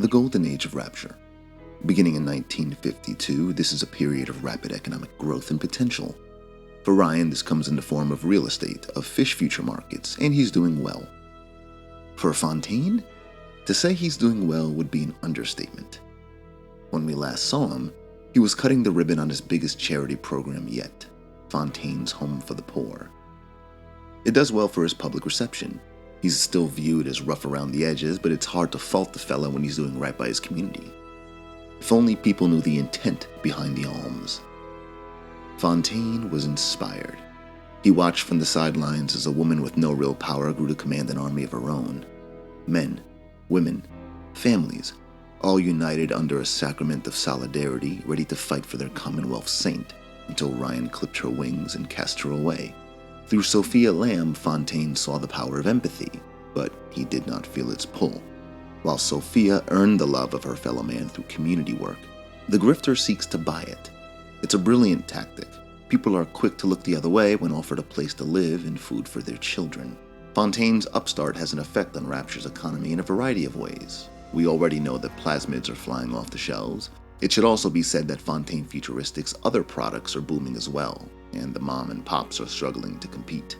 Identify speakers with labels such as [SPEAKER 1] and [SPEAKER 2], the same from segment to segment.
[SPEAKER 1] The Golden Age of Rapture. Beginning in 1952, this is a period of rapid economic growth and potential. For Ryan, this comes in the form of real estate, of fish future markets, and he's doing well. For Fontaine, to say he's doing well would be an understatement. When we last saw him, he was cutting the ribbon on his biggest charity program yet, Fontaine's Home for the Poor. It does well for his public reception. He's still viewed as rough around the edges, but it's hard to fault the fella when he's doing right by his community. If only people knew the intent behind the alms. Fontaine was inspired. He watched from the sidelines as a woman with no real power grew to command an army of her own. Men, women, families, all united under a sacrament of solidarity, ready to fight for their Commonwealth saint, until Ryan clipped her wings and cast her away. Through Sophia Lamb, Fontaine saw the power of empathy, but he did not feel its pull. While Sophia earned the love of her fellow man through community work, the grifter seeks to buy it. It's a brilliant tactic. People are quick to look the other way when offered a place to live and food for their children. Fontaine's upstart has an effect on Rapture's economy in a variety of ways. We already know that plasmids are flying off the shelves. It should also be said that Fontaine Futuristic's other products are booming as well, and the mom and pops are struggling to compete.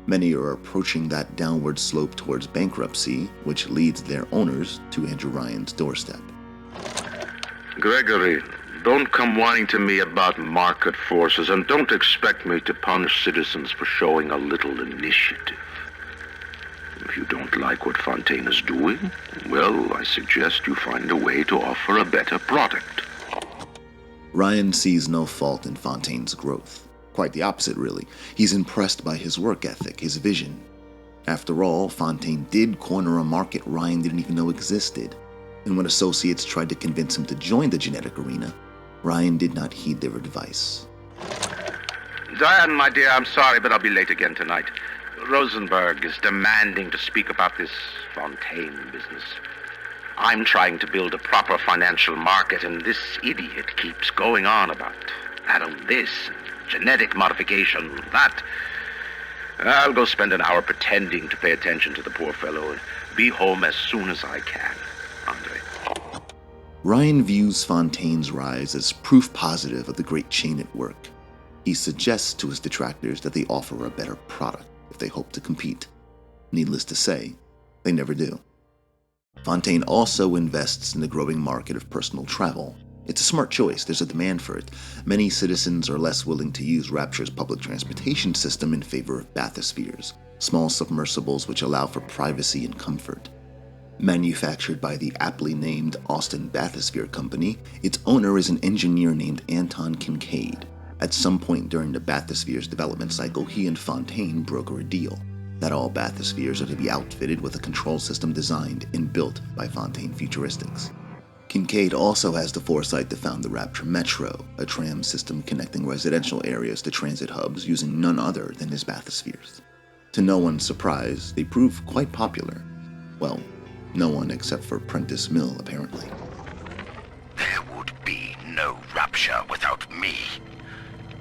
[SPEAKER 1] Many are approaching that downward slope towards bankruptcy, which leads their owners to Andrew Ryan's doorstep.
[SPEAKER 2] Gregory, don't come whining to me about market forces, and don't expect me to punish citizens for showing a little initiative. If you don't like what Fontaine is doing, well, I suggest you find a way to offer a better product.
[SPEAKER 1] Ryan sees no fault in Fontaine's growth. Quite the opposite, really. He's impressed by his work ethic, his vision. After all, Fontaine did corner a market Ryan didn't even know existed. And when associates tried to convince him to join the genetic arena, Ryan did not heed their advice.
[SPEAKER 2] Diane, my dear, I'm sorry, but I'll be late again tonight. Rosenberg is demanding to speak about this Fontaine business. I'm trying to build a proper financial market, and this idiot keeps going on about atom this, genetic modification, that. I'll go spend an hour pretending to pay attention to the poor fellow and be home as soon as I can. Andre.
[SPEAKER 1] Ryan views Fontaine's rise as proof positive of the great chain at work. He suggests to his detractors that they offer a better product if they hope to compete. Needless to say, they never do. Fontaine also invests in the growing market of personal travel. It's a smart choice. There's a demand for it. Many citizens are less willing to use Rapture's public transportation system in favor of bathyspheres, small submersibles which allow for privacy and comfort. Manufactured by the aptly named Austin Bathysphere Company, its owner is an engineer named Anton Kincaid. At some point during the bathysphere's development cycle, he and Fontaine broker a deal that all bathyspheres are to be outfitted with a control system designed and built by Fontaine Futuristics. Kincaid also has the foresight to found the Rapture Metro, a tram system connecting residential areas to transit hubs using none other than his bathyspheres. To no one's surprise, they prove quite popular. Well, no one except for Prentice Mill, apparently.
[SPEAKER 3] There would be no Rapture without me.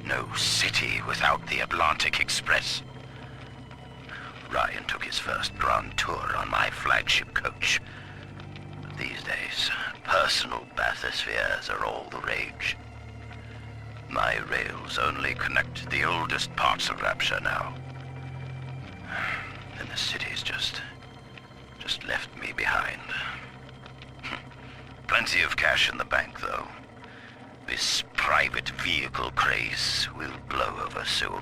[SPEAKER 3] No city without the Atlantic Express. Ryan took his first grand tour on my flagship coach. These days, personal bathyspheres are all the rage. My rails only connect the oldest parts of Rapture now. And the city's just left me behind. Plenty of cash in the bank, though. This private vehicle craze will blow over soon.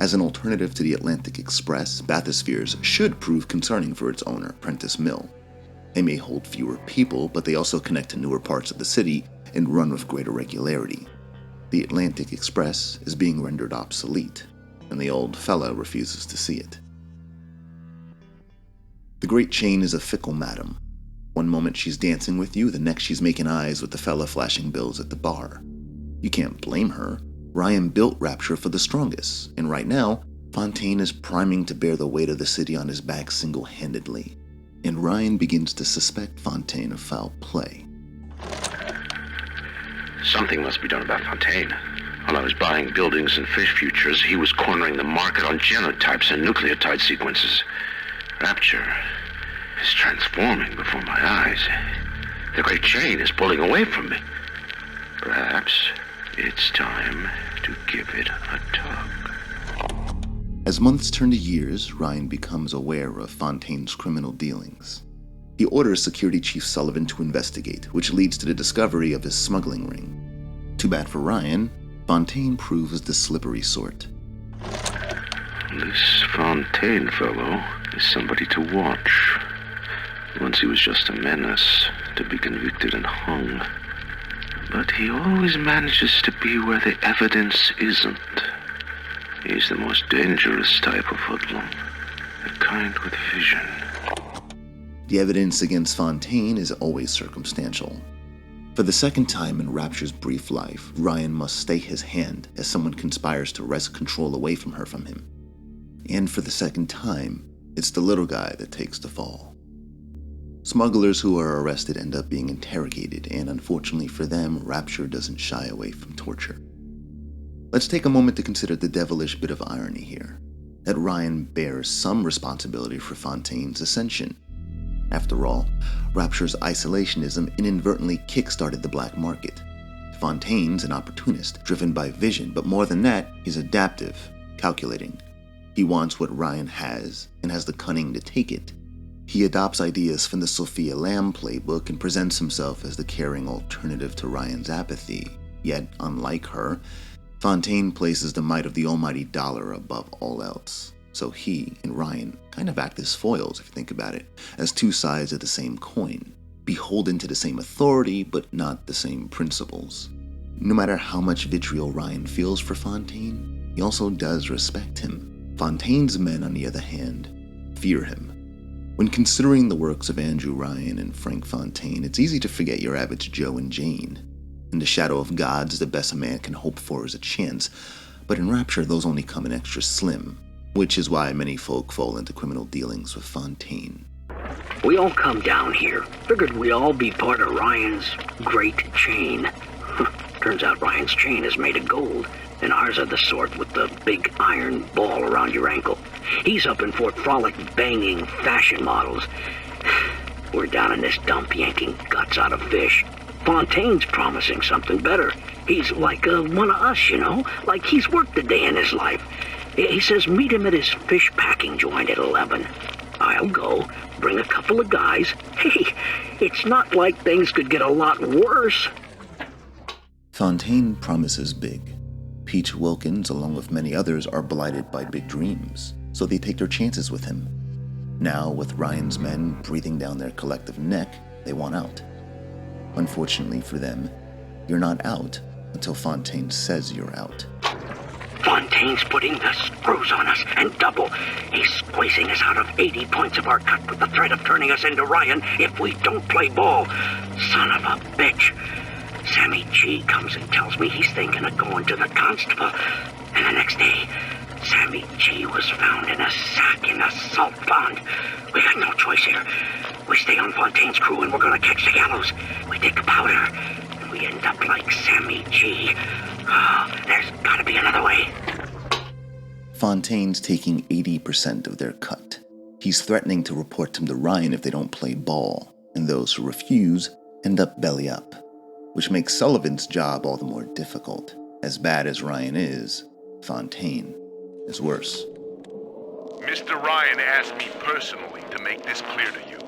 [SPEAKER 1] As an alternative to the Atlantic Express, bathyspheres should prove concerning for its owner, Prentice Mill. They may hold fewer people, but they also connect to newer parts of the city and run with greater regularity. The Atlantic Express is being rendered obsolete, and the old fella refuses to see it. The great chain is a fickle madam. One moment she's dancing with you, the next she's making eyes with the fella flashing bills at the bar. You can't blame her. Ryan built Rapture for the strongest, and right now, Fontaine is priming to bear the weight of the city on his back single-handedly, and Ryan begins to suspect Fontaine of foul play.
[SPEAKER 2] Something must be done about Fontaine. While I was buying buildings and fish futures, he was cornering the market on genotypes and nucleotide sequences. Rapture. is transforming before my eyes. The great chain is pulling away from me. Perhaps it's time to give it a tug.
[SPEAKER 1] As months turn to years, Ryan becomes aware of Fontaine's criminal dealings. He orders Security Chief Sullivan to investigate, which leads to the discovery of his smuggling ring. Too bad for Ryan, Fontaine proves the slippery sort.
[SPEAKER 2] This Fontaine fellow is somebody to watch. Once he was just a menace, to be convicted and hung. But he always manages to be where the evidence isn't. He's the most dangerous type of hoodlum, the kind with vision.
[SPEAKER 1] The evidence against Fontaine is always circumstantial. For the second time in Rapture's brief life, Ryan must stay his hand as someone conspires to wrest control away from him. And for the second time, it's the little guy that takes the fall. Smugglers who are arrested end up being interrogated, and unfortunately for them, Rapture doesn't shy away from torture. Let's take a moment to consider the devilish bit of irony here, that Ryan bears some responsibility for Fontaine's ascension. After all, Rapture's isolationism inadvertently kick-started the black market. Fontaine's an opportunist, driven by vision, but more than that, he's adaptive, calculating. He wants what Ryan has, and has the cunning to take it. He adopts ideas from the Sophia Lamb playbook and presents himself as the caring alternative to Ryan's apathy. Yet, unlike her, Fontaine places the might of the almighty dollar above all else. So he and Ryan kind of act as foils, if you think about it, as two sides of the same coin, beholden to the same authority, but not the same principles. No matter how much vitriol Ryan feels for Fontaine, he also does respect him. Fontaine's men, on the other hand, fear him. When considering the works of Andrew Ryan and Frank Fontaine, it's easy to forget your average Joe and Jane. In the shadow of gods, the best a man can hope for is a chance, but in Rapture, those only come in extra slim, which is why many folk fall into criminal dealings with Fontaine.
[SPEAKER 4] We all come down here. Figured we'd all be part of Ryan's great chain. Turns out Ryan's chain is made of gold, and ours are the sort with the big iron ball around your ankle. He's up in Fort Frolic banging fashion models. We're down in this dump yanking guts out of fish. Fontaine's promising something better. He's like one of us, you know? Like he's worked a day in his life. He says meet him at his fish packing joint at 11. I'll go, bring a couple of guys. Hey, it's not like things could get a lot worse.
[SPEAKER 1] Fontaine promises big. Peach Wilkins, along with many others, are blighted by big dreams, so they take their chances with him. Now, with Ryan's men breathing down their collective neck, they want out. Unfortunately for them, you're not out until Fontaine says you're out.
[SPEAKER 4] Fontaine's putting the screws on us, and double. He's squeezing us out of 80 points of our cut with the threat of turning us into Ryan if we don't play ball. Son of a bitch. Sammy G comes and tells me he's thinking of going to the constable. And the next day, Sammy G was found in a sack in a salt pond. We got no choice here. We stay on Fontaine's crew and we're gonna catch the gallows. We take the powder, and we end up like Sammy G. Oh, there's gotta be another way.
[SPEAKER 1] Fontaine's taking 80% of their cut. He's threatening to report them to Ryan if they don't play ball, and those who refuse end up belly up, which makes Sullivan's job all the more difficult. As bad as Ryan is, Fontaine is worse.
[SPEAKER 5] Mr. Ryan asked me personally to make this clear to you.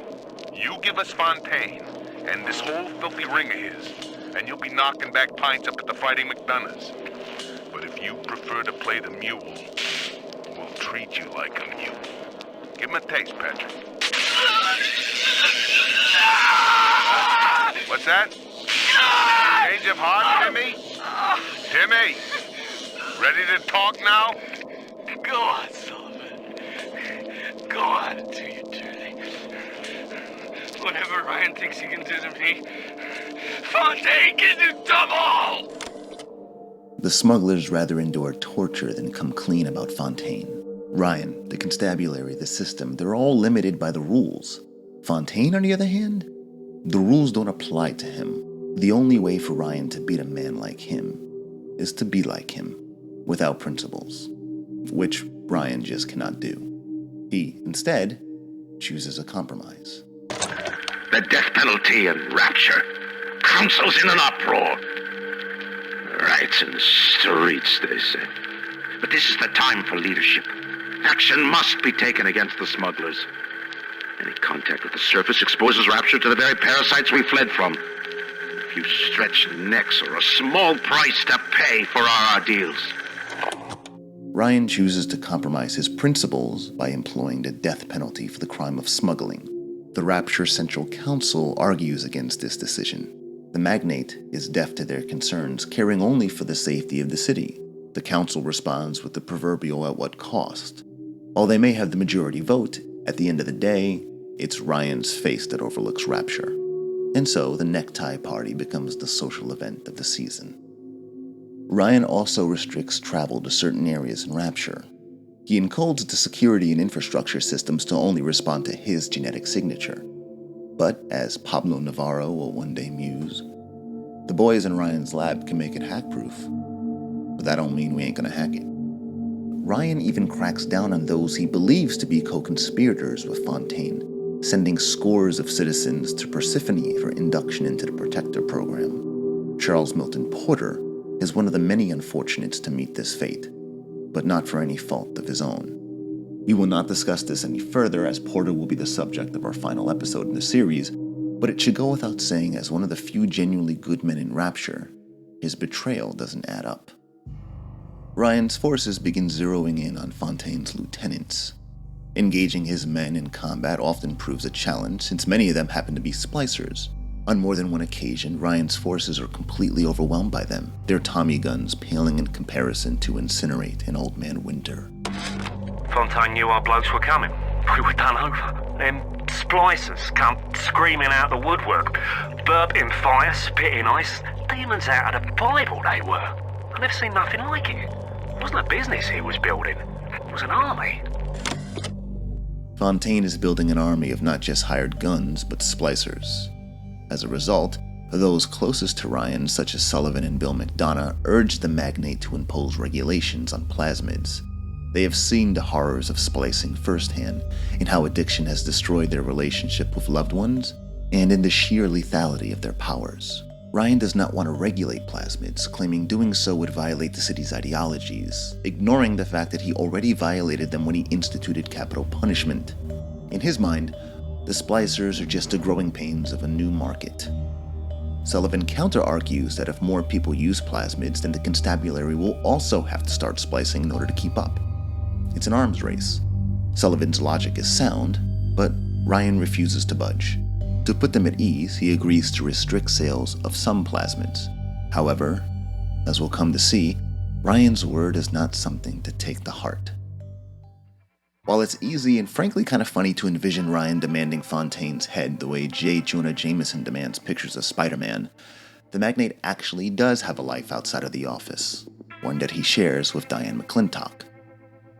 [SPEAKER 5] You give us Fontaine and this whole filthy ring of his, and you'll be knocking back pints up at the Fighting McDonough's. But if you prefer to play the mule, we'll treat you like a mule. Give him a taste, Patrick. What's that? Change of heart, Timmy? Timmy! Ready to talk now?
[SPEAKER 6] Go on, Sullivan. Go on and do your dirty. Whatever Ryan thinks he can do to me, Fontaine can do double!
[SPEAKER 1] The smugglers rather endure torture than come clean about Fontaine. Ryan, the constabulary, the system, they're all limited by the rules. Fontaine, on the other hand, the rules don't apply to him. The only way for Ryan to beat a man like him is to be like him, without principles, which Ryan just cannot do. He, instead, chooses a compromise.
[SPEAKER 2] The death penalty and Rapture. Council's in an uproar. Riots in the streets, they say. But this is the time for leadership. Action must be taken against the smugglers. Any contact with the surface exposes Rapture to the very parasites we fled from. A few stretched necks or a small price to pay for our deals.
[SPEAKER 1] Ryan chooses to compromise his principles by employing the death penalty for the crime of smuggling. The Rapture Central Council argues against this decision. The magnate is deaf to their concerns, caring only for the safety of the city. The council responds with the proverbial at what cost. While they may have the majority vote, at the end of the day, it's Ryan's face that overlooks Rapture. And so the necktie party becomes the social event of the season. Ryan also restricts travel to certain areas in Rapture. He encodes the security and infrastructure systems to only respond to his genetic signature. But, as Pablo Navarro will one day muse, the boys in Ryan's lab can make it hack-proof. But that don't mean we ain't gonna hack it. Ryan even cracks down on those he believes to be co-conspirators with Fontaine, sending scores of citizens to Persephone for induction into the Protector program. Charles Milton Porter is one of the many unfortunates to meet this fate, but not for any fault of his own. We will not discuss this any further, as Porter will be the subject of our final episode in the series, but it should go without saying, as one of the few genuinely good men in Rapture, his betrayal doesn't add up. Ryan's forces begin zeroing in on Fontaine's lieutenants. Engaging his men in combat often proves a challenge, since many of them happen to be splicers. On more than one occasion, Ryan's forces are completely overwhelmed by them, their Tommy guns paling in comparison to incinerate an old man Winter.
[SPEAKER 7] Fontaine knew our blokes were coming. We were done over. Them splicers come screaming out the woodwork, burping fire, spitting ice. Demons out of the Bible they were. I've never seen nothing like it. It wasn't a business he was building. It was an army.
[SPEAKER 1] Fontaine is building an army of not just hired guns, but splicers. As a result, those closest to Ryan, such as Sullivan and Bill McDonough, urged the magnate to impose regulations on plasmids. They have seen the horrors of splicing firsthand, in how addiction has destroyed their relationship with loved ones, and in the sheer lethality of their powers. Ryan does not want to regulate plasmids, claiming doing so would violate the city's ideologies, ignoring the fact that he already violated them when he instituted capital punishment. In his mind, the splicers are just the growing pains of a new market. Sullivan counter-argues that if more people use plasmids, then the constabulary will also have to start splicing in order to keep up. It's an arms race. Sullivan's logic is sound, but Ryan refuses to budge. To put them at ease, he agrees to restrict sales of some plasmids. However, as we'll come to see, Ryan's word is not something to take to heart. While it's easy and frankly kind of funny to envision Ryan demanding Fontaine's head the way J. Jonah Jameson demands pictures of Spider-Man, the magnate actually does have a life outside of the office, one that he shares with Diane McClintock.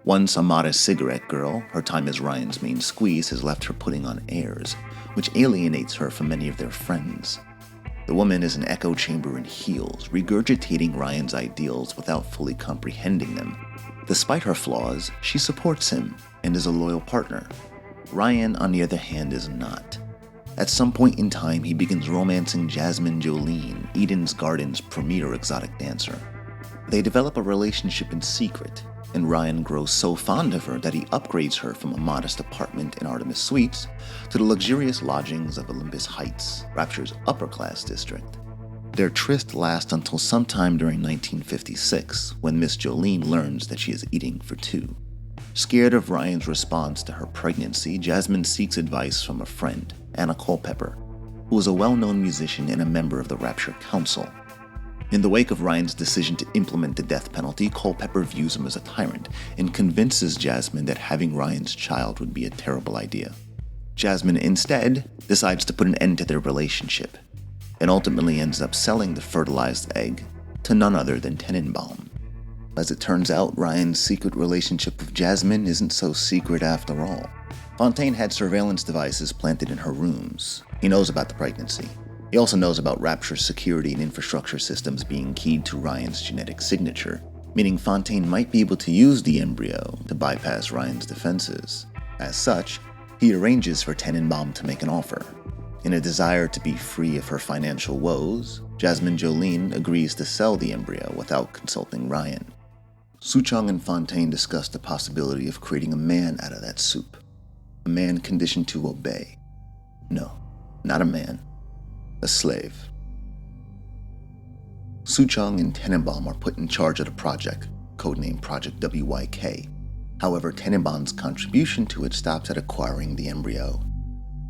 [SPEAKER 1] Once a modest cigarette girl, her time as Ryan's main squeeze has left her putting on airs, which alienates her from many of their friends. The woman is an echo chamber in heels, regurgitating Ryan's ideals without fully comprehending them. Despite her flaws, she supports him and is a loyal partner. Ryan, on the other hand, is not. At some point in time, he begins romancing Jasmine Jolene, Eden's Garden's premier exotic dancer. They develop a relationship in secret, and Ryan grows so fond of her that he upgrades her from a modest apartment in Artemis Suites to the luxurious lodgings of Olympus Heights, Rapture's upper-class district. Their tryst lasts until sometime during 1956, when Miss Jolene learns that she is eating for two. Scared of Ryan's response to her pregnancy, Jasmine seeks advice from a friend, Anna Culpepper, who is a well-known musician and a member of the Rapture Council. In the wake of Ryan's decision to implement the death penalty, Culpepper views him as a tyrant and convinces Jasmine that having Ryan's child would be a terrible idea. Jasmine instead decides to put an end to their relationship, and ultimately ends up selling the fertilized egg to none other than Tenenbaum. As it turns out, Ryan's secret relationship with Jasmine isn't so secret after all. Fontaine had surveillance devices planted in her rooms. He knows about the pregnancy. He also knows about Rapture's security and infrastructure systems being keyed to Ryan's genetic signature, meaning Fontaine might be able to use the embryo to bypass Ryan's defenses. As such, he arranges for Tenenbaum to make an offer. In a desire to be free of her financial woes, Jasmine Jolene agrees to sell the embryo without consulting Ryan. Suchong and Fontaine discuss the possibility of creating a man out of that soup. A man conditioned to obey. No, not a man. A slave. Suchong and Tenenbaum are put in charge of the project, codenamed Project WYK. However, Tenenbaum's contribution to it stops at acquiring the embryo.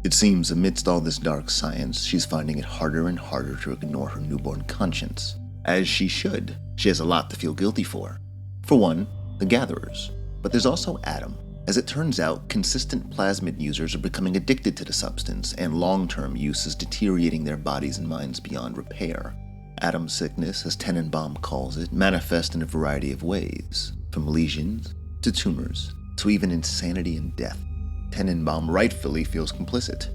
[SPEAKER 1] It seems amidst all this dark science, she's finding it harder and harder to ignore her newborn conscience. As she should. She has a lot to feel guilty for. For one, the gatherers. But there's also Adam. As it turns out, consistent plasmid users are becoming addicted to the substance, and long-term use is deteriorating their bodies and minds beyond repair. Adam's sickness, as Tenenbaum calls it, manifests in a variety of ways, from lesions to tumors to even insanity and death. Tenenbaum rightfully feels complicit.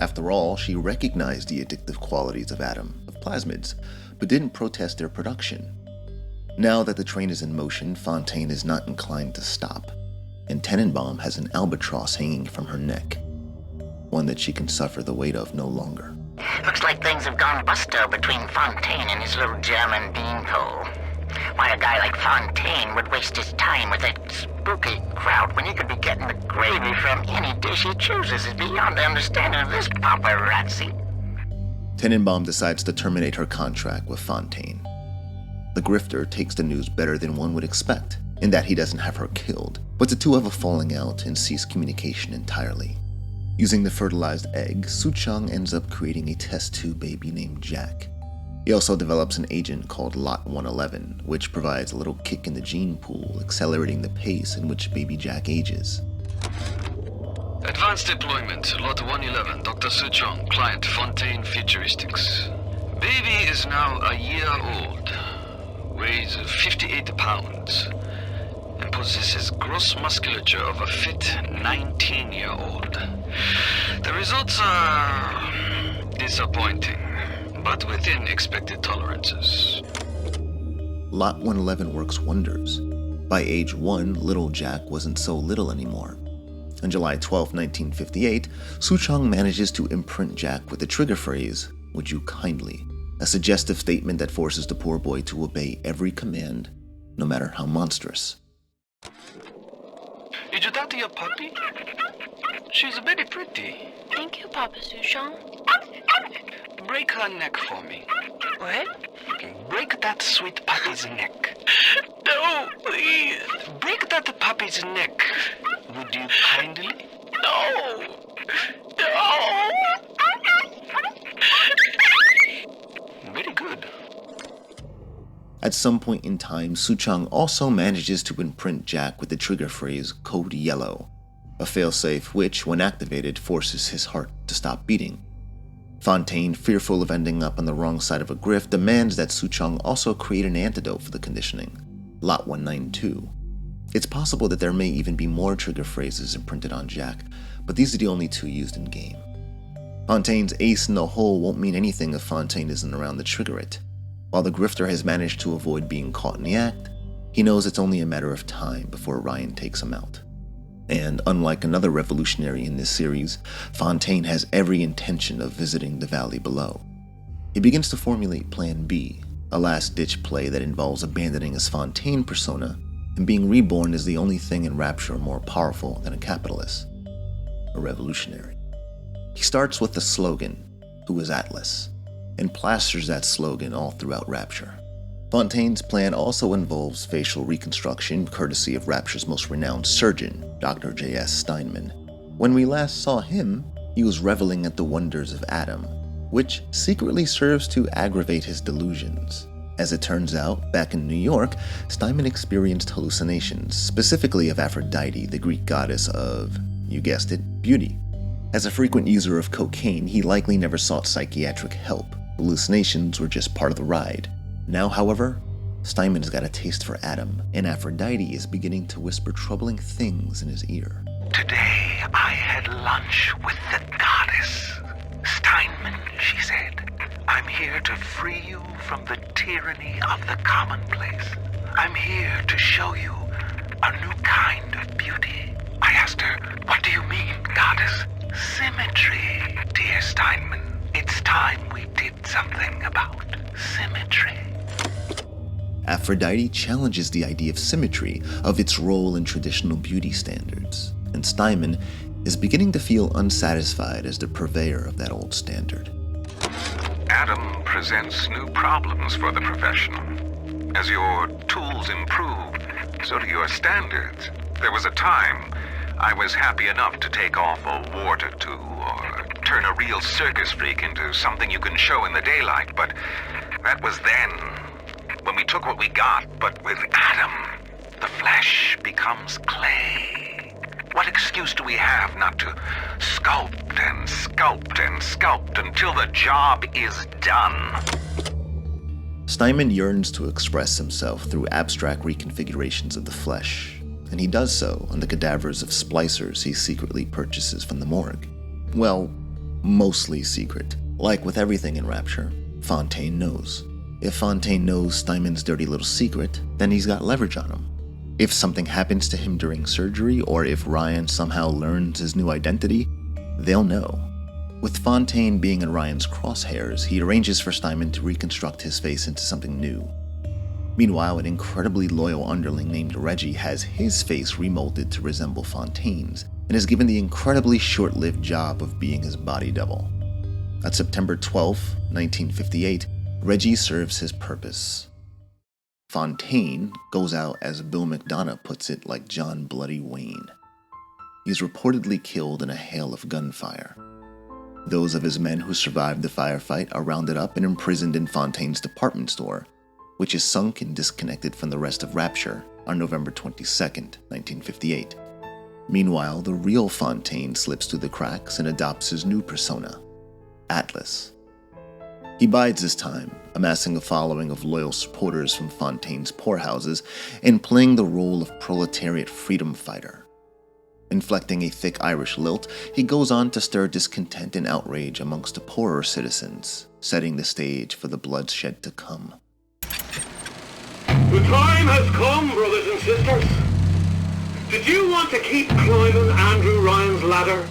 [SPEAKER 1] After all, she recognized the addictive qualities of plasmids, but didn't protest their production. Now that the train is in motion, Fontaine is not inclined to stop, and Tenenbaum has an albatross hanging from her neck, one that she can suffer the weight of no longer.
[SPEAKER 8] Looks like things have gone busto between Fontaine and his little German beanpole. Why a guy like Fontaine would waste his time with that spooky crowd when he could be getting the gravy from any dish he chooses is beyond the understanding of this paparazzi.
[SPEAKER 1] Tenenbaum decides to terminate her contract with Fontaine. The grifter takes the news better than one would expect, in that he doesn't have her killed, but the two have a falling out and cease communication entirely. Using the fertilized egg, Suchong ends up creating a test tube baby named Jack. He also develops an agent called Lot 111, which provides a little kick in the gene pool, accelerating the pace in which baby Jack ages.
[SPEAKER 9] Advanced deployment, Lot 111, Dr. Suchong, client Fontaine Futuristics. Baby is now a year old, weighs 58 pounds, and possesses gross musculature of a fit 19-year-old. The results are disappointing, but within expected tolerances.
[SPEAKER 1] Lot 111 works wonders. By age 1, little Jack wasn't so little anymore. On July 12, 1958, Suchong manages to imprint Jack with the trigger phrase, "Would you kindly?" a suggestive statement that forces the poor boy to obey every command, no matter how monstrous.
[SPEAKER 9] Did you talk to your puppy? She's very pretty.
[SPEAKER 10] Thank you, Papa Suchong.
[SPEAKER 9] Break her neck for me.
[SPEAKER 10] What?
[SPEAKER 9] Break that sweet puppy's neck.
[SPEAKER 10] No, please.
[SPEAKER 9] Break that puppy's neck. Would you kindly?
[SPEAKER 10] No. No.
[SPEAKER 9] Very good.
[SPEAKER 1] At some point in time, Suchong also manages to imprint Jack with the trigger phrase Code Yellow, a failsafe which, when activated, forces his heart to stop beating. Fontaine, fearful of ending up on the wrong side of a grift, demands that Suchong also create an antidote for the conditioning, Lot 192. It's possible that there may even be more trigger phrases imprinted on Jack, but these are the only two used in-game. Fontaine's ace in the hole won't mean anything if Fontaine isn't around to trigger it. While the grifter has managed to avoid being caught in the act, he knows it's only a matter of time before Ryan takes him out. And unlike another revolutionary in this series, Fontaine has every intention of visiting the valley below. He begins to formulate Plan B, a last-ditch play that involves abandoning his Fontaine persona and being reborn as the only thing in Rapture more powerful than a capitalist, a revolutionary. He starts with the slogan, "Who is Atlas?" and plasters that slogan all throughout Rapture. Fontaine's plan also involves facial reconstruction, courtesy of Rapture's most renowned surgeon, Dr. J.S. Steinman. When we last saw him, he was reveling at the wonders of Adam, which secretly serves to aggravate his delusions. As it turns out, back in New York, Steinman experienced hallucinations, specifically of Aphrodite, the Greek goddess of, you guessed it, beauty. As a frequent user of cocaine, he likely never sought psychiatric help. Hallucinations were just part of the ride. Now, however, Steinman has got a taste for Adam, and Aphrodite is beginning to whisper troubling things in his ear.
[SPEAKER 3] Today I had lunch with the goddess. Steinman, she said, I'm here to free you from the tyranny of the commonplace. I'm here to show you a new kind of beauty. I asked her, what do you mean, goddess? Symmetry, dear Steinman. It's time we did something about symmetry.
[SPEAKER 1] Aphrodite challenges the idea of symmetry, of its role in traditional beauty standards, and Steinman is beginning to feel unsatisfied as the purveyor of that old standard.
[SPEAKER 5] Adam presents new problems for the professional. As your tools improve, so do your standards. There was a time I was happy enough to take off a wart or two, or turn a real circus freak into something you can show in the daylight, but that was then, when we took what we got. But with Adam, the flesh becomes clay. What excuse do we have not to sculpt and sculpt and sculpt until the job is done?
[SPEAKER 1] Steinman yearns to express himself through abstract reconfigurations of the flesh, and he does so on the cadavers of splicers he secretly purchases from the morgue. Well, mostly secret. Like with everything in Rapture, Fontaine knows. If Fontaine knows Steinman's dirty little secret, then he's got leverage on him. If something happens to him during surgery, or if Ryan somehow learns his new identity, they'll know. With Fontaine being in Ryan's crosshairs, he arranges for Steinman to reconstruct his face into something new. Meanwhile, an incredibly loyal underling named Reggie has his face remolded to resemble Fontaine's, and is given the incredibly short-lived job of being his body double. At September 12, 1958, Reggie serves his purpose. Fontaine goes out, as Bill McDonough puts it, like John Bloody Wayne. He's reportedly killed in a hail of gunfire. Those of his men who survived the firefight are rounded up and imprisoned in Fontaine's department store, which is sunk and disconnected from the rest of Rapture on November 22, 1958. Meanwhile, the real Fontaine slips through the cracks and adopts his new persona, Atlas. He bides his time, amassing a following of loyal supporters from Fontaine's poorhouses and playing the role of proletariat freedom fighter. Inflecting a thick Irish lilt, he goes on to stir discontent and outrage amongst the poorer citizens, setting the stage for the bloodshed to come.
[SPEAKER 11] The time has come, brothers and sisters. Did you want to keep climbing Andrew Ryan's ladder?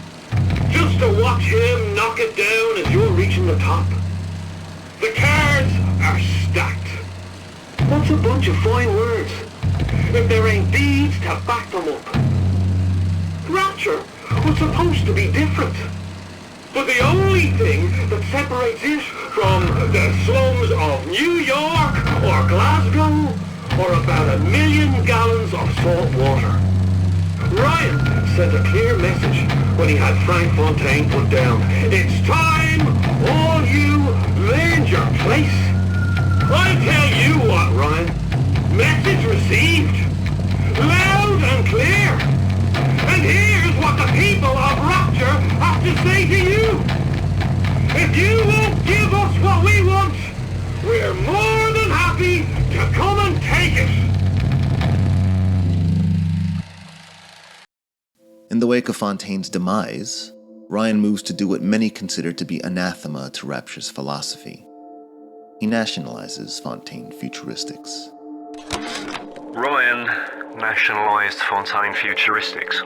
[SPEAKER 11] Just to watch him knock it down as you're reaching the top? The cards are stacked. What's a bunch of fine words if there ain't deeds to back them up? Rapture was supposed to be different. But the only thing that separates it from the slums of New York or Glasgow or about 1 million gallons of salt water. Ryan sent a clear message when he had Frank Fontaine put down. It's time all you learned your place. I tell you what, Ryan. Message received. Loud and clear. And here's what the people of Rapture have to say to you. If you won't give us what we want, we're more than happy to come and take it.
[SPEAKER 1] In the wake of Fontaine's demise, Ryan moves to do what many consider to be anathema to Rapture's philosophy. He nationalizes Fontaine Futuristics.
[SPEAKER 7] Ryan nationalized Fontaine Futuristics.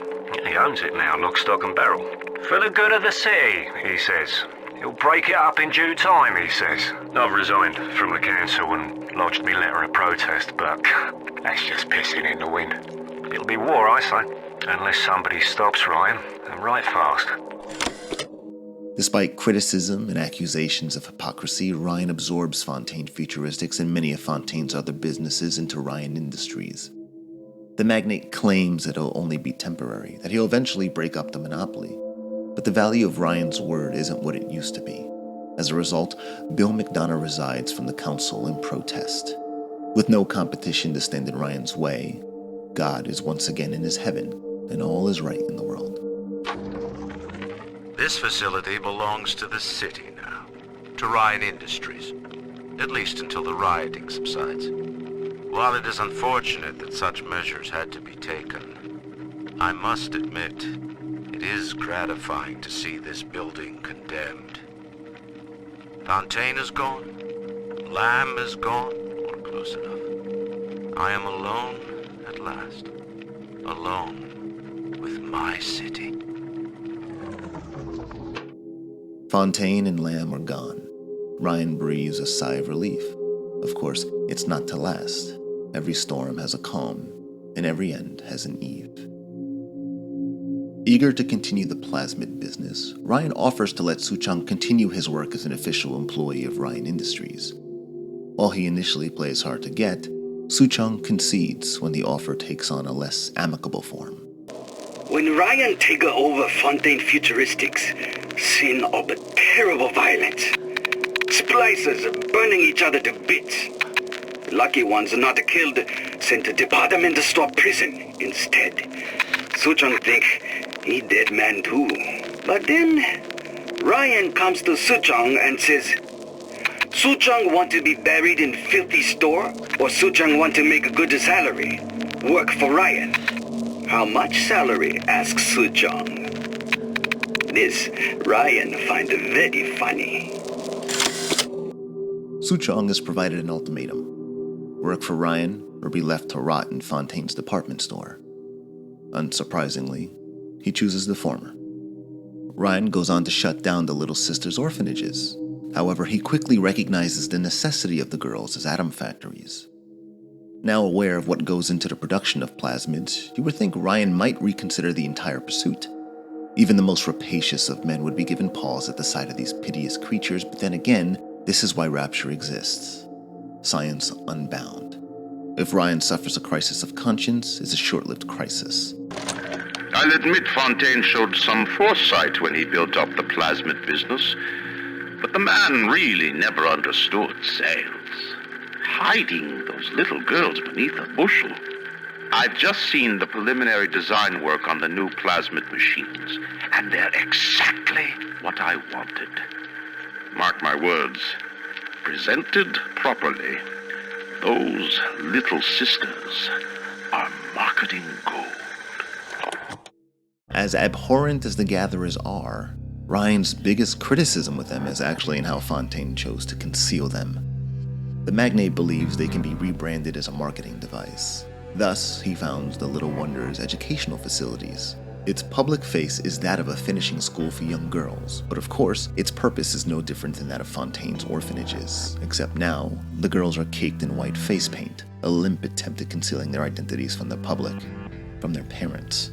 [SPEAKER 7] He owns it now, lock, stock and barrel. For the good of the city, he says. He'll break it up in due time, he says. I've resigned from the council and lodged me letter of protest, but that's just pissing in the wind. It'll be war, I say, unless somebody stops Ryan, and right fast.
[SPEAKER 1] Despite criticism and accusations of hypocrisy, Ryan absorbs Fontaine Futuristics and many of Fontaine's other businesses into Ryan Industries. The magnate claims that it'll only be temporary, that he'll eventually break up the monopoly. But the value of Ryan's word isn't what it used to be. As a result, Bill McDonough resides from the council in protest. With no competition to stand in Ryan's way, God is once again in his heaven, and all is right in the world.
[SPEAKER 3] This facility belongs to the city now, to Ryan Industries, at least until the rioting subsides. While it is unfortunate that such measures had to be taken, I must admit, it is gratifying to see this building condemned. Fontaine is gone, Lamb is gone, or close enough. I am alone at last, alone with my city.
[SPEAKER 1] Fontaine and Lamb are gone. Ryan breathes a sigh of relief. Of course, it's not to last. Every storm has a calm, and every end has an eve. Eager to continue the plasmid business, Ryan offers to let Suchong continue his work as an official employee of Ryan Industries. While he initially plays hard to get, Suchong concedes when the offer takes on a less amicable form.
[SPEAKER 12] When Ryan take over Fontaine Futuristics, scene of a terrible violence. Splicers burning each other to bits. Lucky ones not killed, sent to department store prison instead. Suchong think he dead man too. But then, Ryan comes to Suchong and says, Suchong want to be buried in filthy store, or Suchong want to make a good salary, work for Ryan? How much salary, asks Suchong. This, Ryan find very funny.
[SPEAKER 1] Suchong is provided an ultimatum. Work for Ryan or be left to rot in Fontaine's department store. Unsurprisingly, he chooses the former. Ryan goes on to shut down the Little Sisters orphanages. However, he quickly recognizes the necessity of the girls as atom factories. Now aware of what goes into the production of plasmids, you would think Ryan might reconsider the entire pursuit. Even the most rapacious of men would be given pause at the sight of these piteous creatures, but then again, this is why Rapture exists. Science unbound. If Ryan suffers a crisis of conscience, it's a short-lived crisis.
[SPEAKER 2] I'll admit Fontaine showed some foresight when he built up the plasmid business, but the man really never understood sales. Hiding those little girls beneath a bushel. I've just seen the preliminary design work on the new plasmid machines, and they're exactly what I wanted. Mark my words, presented properly, those little sisters are marketing gold.
[SPEAKER 1] As abhorrent as the Gatherers are, Ryan's biggest criticism with them is actually in how Fontaine chose to conceal them. The magnate believes they can be rebranded as a marketing device. Thus, he founds the Little Wonders educational facilities. Its public face is that of a finishing school for young girls, but of course, its purpose is no different than that of Fontaine's orphanages, except now, the girls are caked in white face paint, a limp attempt at concealing their identities from the public, from their parents.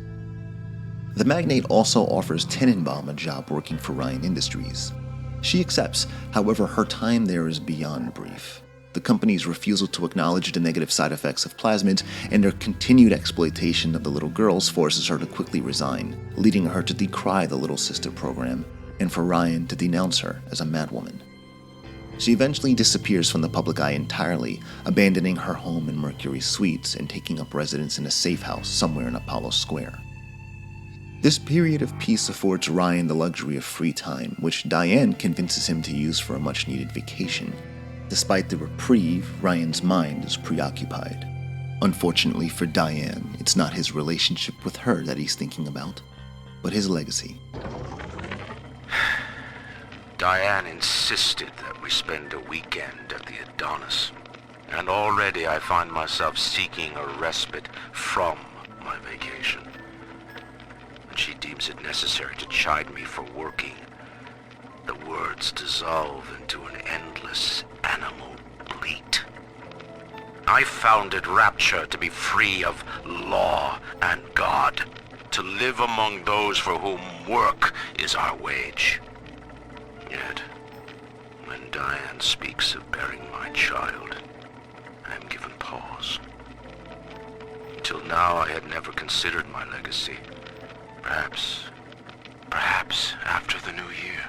[SPEAKER 1] The magnate also offers Tenenbaum a job working for Ryan Industries. She accepts, however, her time there is beyond brief. The company's refusal to acknowledge the negative side effects of plasmids and their continued exploitation of the little girls forces her to quickly resign, leading her to decry the Little Sister program, and for Ryan to denounce her as a madwoman. She eventually disappears from the public eye entirely, abandoning her home in Mercury Suites and taking up residence in a safe house somewhere in Apollo Square. This period of peace affords Ryan the luxury of free time, which Diane convinces him to use for a much-needed vacation. Despite the reprieve, Ryan's mind is preoccupied. Unfortunately for Diane, it's not his relationship with her that he's thinking about, but his legacy.
[SPEAKER 3] Diane insisted that we spend a weekend at the Adonis, and already I find myself seeking a respite from my vacation. When she deems it necessary to chide me for working, the words dissolve into an endless animal bleat. I founded Rapture to be free of law and God, to live among those for whom work is our wage. Yet, when Diane speaks of bearing my child, I am given pause. Until now, I had never considered my legacy. Perhaps after the new year.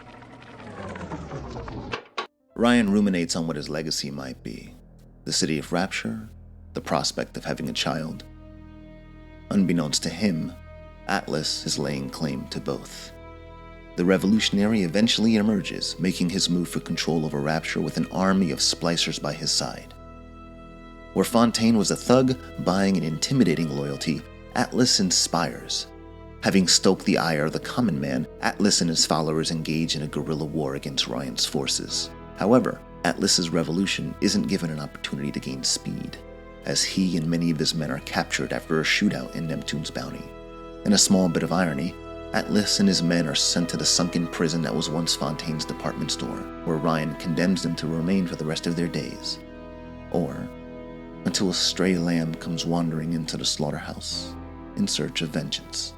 [SPEAKER 1] Ryan ruminates on what his legacy might be. The city of Rapture, the prospect of having a child. Unbeknownst to him, Atlas is laying claim to both. The revolutionary eventually emerges, making his move for control over Rapture with an army of splicers by his side. Where Fontaine was a thug, buying and intimidating loyalty, Atlas inspires. Having stoked the ire of the common man, Atlas and his followers engage in a guerrilla war against Ryan's forces. However, Atlas's revolution isn't given an opportunity to gain speed, as he and many of his men are captured after a shootout in Neptune's bounty. In a small bit of irony, Atlas and his men are sent to the sunken prison that was once Fontaine's department store, where Ryan condemns them to remain for the rest of their days. Or until a stray lamb comes wandering into the slaughterhouse in search of vengeance.